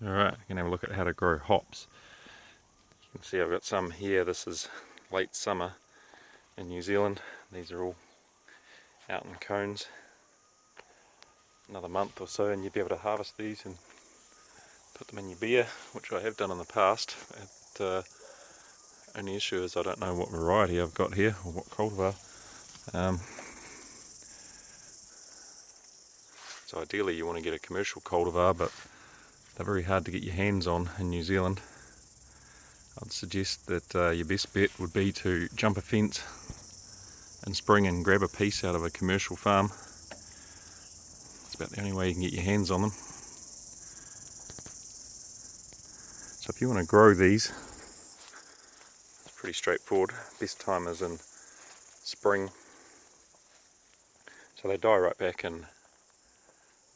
Alright, we're going to have a look at how to grow hops. You can see I've got some here. This is late summer in New Zealand. These are all out in cones. Another month or so and you'll be able to harvest these and put them in your beer, which I have done in the past. Only issue is I don't know what variety I've got here or what cultivar. So ideally you want to get a commercial cultivar, but they're very hard to get your hands on in New Zealand. I'd suggest that your best bet would be to jump a fence in spring and grab a piece out of a commercial farm. It's about the only way you can get your hands on them. So if you want to grow these, it's pretty straightforward. Best time is in spring. So they die right back in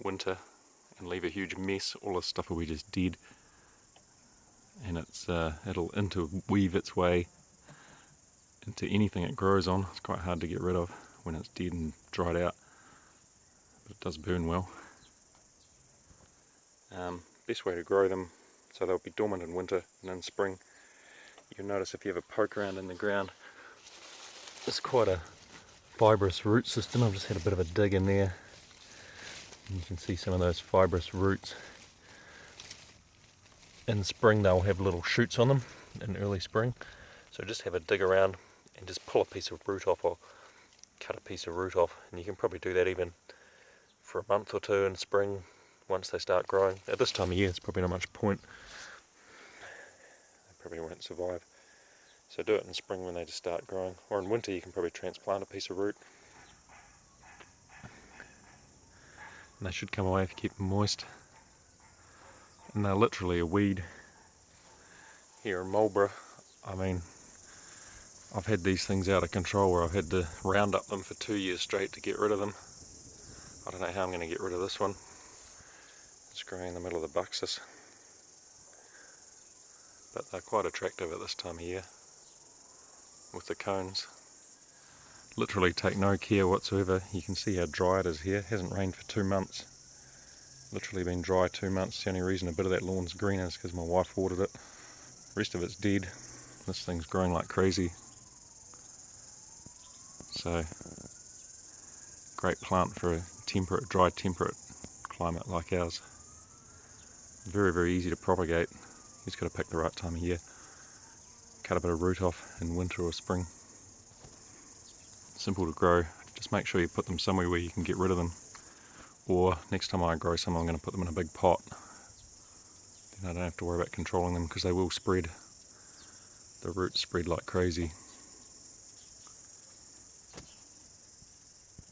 winter and leave a huge mess. All this stuff will be just dead, and it'll interweave its way into anything it grows on. It's quite hard to get rid of when it's dead and dried out, but it does burn well. Best way to grow them, so they'll be dormant in winter, and in spring you'll notice if you have a poke around in the ground, it's quite a fibrous root system. I've just had a bit of a dig in there and you can see some of those fibrous roots. In spring they'll have little shoots on them in early spring, so just have a dig around and just pull a piece of root off or cut a piece of root off, and you can probably do that even for a month or two in spring once they start growing. At this time of year it's probably not much point, they probably won't survive, so do it in spring when they just start growing, or in winter you can probably transplant a piece of root and they should come away if you keep them moist. And they're literally a weed here in Marlborough. I mean, I've had these things out of control where I've had to round up them for 2 years straight to get rid of them. I don't know how I'm going to get rid of this one. It's growing in the middle of the buxus. But they're quite attractive at this time of year with the cones. Literally take no care whatsoever. You can see how dry it is here. It hasn't rained for 2 months. Literally been dry 2 months. The only reason a bit of that lawn's green is because my wife watered it. The rest of it's dead. This thing's growing like crazy. So, great plant for a temperate, dry temperate climate like ours. Very, very easy to propagate. You just got to pick the right time of year. Cut a bit of root off in winter or spring. Simple to grow. Just make sure you put them somewhere where you can get rid of them. Or next time I grow some, I'm going to put them in a big pot. Then I don't have to worry about controlling them because they will spread. The roots spread like crazy.